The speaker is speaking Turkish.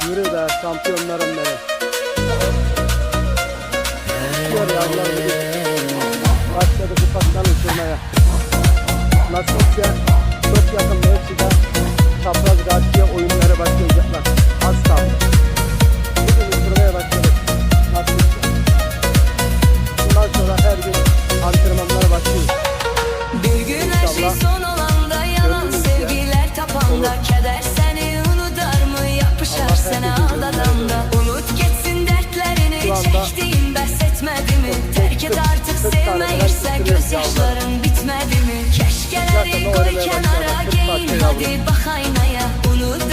Yürü be şampiyonlarım benim. Yürü yavrularım git. Başladık ufaktan uçurmaya. Nasipse çok yakın mevkide çapraz karşıya oyunlara başlayacaklar. Az kaldı. Bugün uçurmaya başladık. Nasipse. Bundan sonra her gün antrenmanlara başlıyoruz. Bir gün her şey son olanda, yalan sevgiler tapanda, keder seni unutar mı, yapışar sana aldadanda. Unut geçsin dertlerini, çektiğin bes etmedi mi? Terk et artık sevmeyirse, gözyaşların bitmedi mi? Keşkeleri koy kenara, giyin hadi bak aynaya. Unut